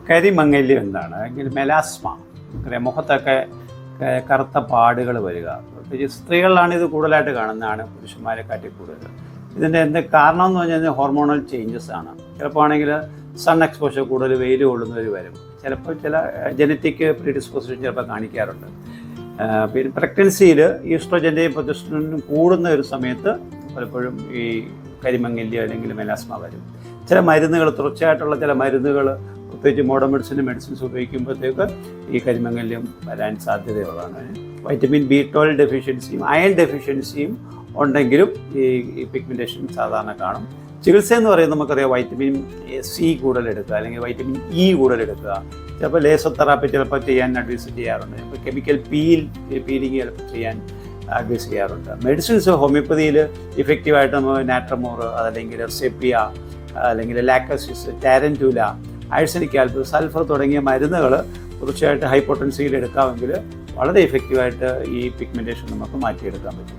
കരിമങ്ങല്യം എന്താണ്? അല്ലെങ്കിൽ മെലാസ്മ. നമുക്കറിയാം, മുഖത്തൊക്കെ കറുത്ത പാടുകൾ വരിക. പ്രത്യേകിച്ച് സ്ത്രീകളിലാണ് ഇത് കൂടുതലായിട്ട് കാണുന്നതാണ്, പുരുഷന്മാരെ കാട്ടി കൂടുതൽ. ഇതിൻ്റെ എന്ത് കാരണം എന്ന് പറഞ്ഞാൽ ഹോർമോണൽ ചേഞ്ചസ് ആണ്. ചിലപ്പോൾ ആണെങ്കിൽ സൺ എക്സ്പോഷർ, കൂടുതൽ വെയിൽ കൊള്ളുന്നവർ വരും. ചിലപ്പോൾ ചില ജനറ്റിക് പ്രീഡിസ്പോസിഷൻ ചിലപ്പോൾ കാണിക്കാറുണ്ട്. പിന്നെ പ്രഗ്നൻസിയിൽ ഈസ്ട്രോജൻ്റെയും പ്രൊജസ്ട്രോണിനും കൂടുന്ന ഒരു സമയത്ത് പലപ്പോഴും ഈ കരിമങ്ങല്യം അല്ലെങ്കിൽ മെലാസ്മ വരും. ചില മരുന്നുകൾ, തുടർച്ചയായിട്ടുള്ള ചില മരുന്നുകൾ, പ്രത്യേകിച്ച് മോഡേൺ മെഡിസിൻസ് ഉപയോഗിക്കുമ്പോഴത്തേക്ക് ഈ കരിമങ്ങല്യം വരാൻ സാധ്യതയുള്ളതാണ്. വൈറ്റമിൻ B12 ഡെഫിഷ്യൻസിയും അയൺ ഡെഫിഷ്യൻസിയും ഉണ്ടെങ്കിലും ഈ പിഗ്മെൻറ്റേഷൻ സാധാരണ കാണും. ചികിത്സ എന്ന് പറയുന്നത് നമുക്കറിയാം, വൈറ്റമിൻ C കൂടുതലെടുക്കുക, അല്ലെങ്കിൽ വൈറ്റമിൻ E കൂടുതലെടുക്കുക. ചിലപ്പോൾ ലേസർ തെറാപ്പി ചിലപ്പോൾ ചെയ്യാൻ അഡ്വൈസ് ചെയ്യാറുണ്ട്. ചിലപ്പോൾ കെമിക്കൽ പീലിങ് ചിലപ്പോൾ ചെയ്യാൻ അഡ്വൈസ് ചെയ്യാറുണ്ട്. മെഡിസിൻസ് ഹോമിയോപ്പതിയിൽ ഇഫക്റ്റീവായിട്ട് നമ്മൾ നാട്രമോർ, അതല്ലെങ്കിൽ സെപ്പിയ, അല്ലെങ്കിൽ ലാക്കസിസ്, ടാരൻറ്റൂല, ആഴ്സനിക് ആൽബ്, സൾഫർ തുടങ്ങിയ മരുന്നുകൾ തീർച്ചയായിട്ടും ഹൈ പൊട്ടൻസിയിൽ എടുക്കാമെങ്കിൽ വളരെ ഇഫക്റ്റീവായിട്ട് ഈ പിഗ്മെൻറ്റേഷൻ നമുക്ക് മാറ്റിയെടുക്കാൻ പറ്റും.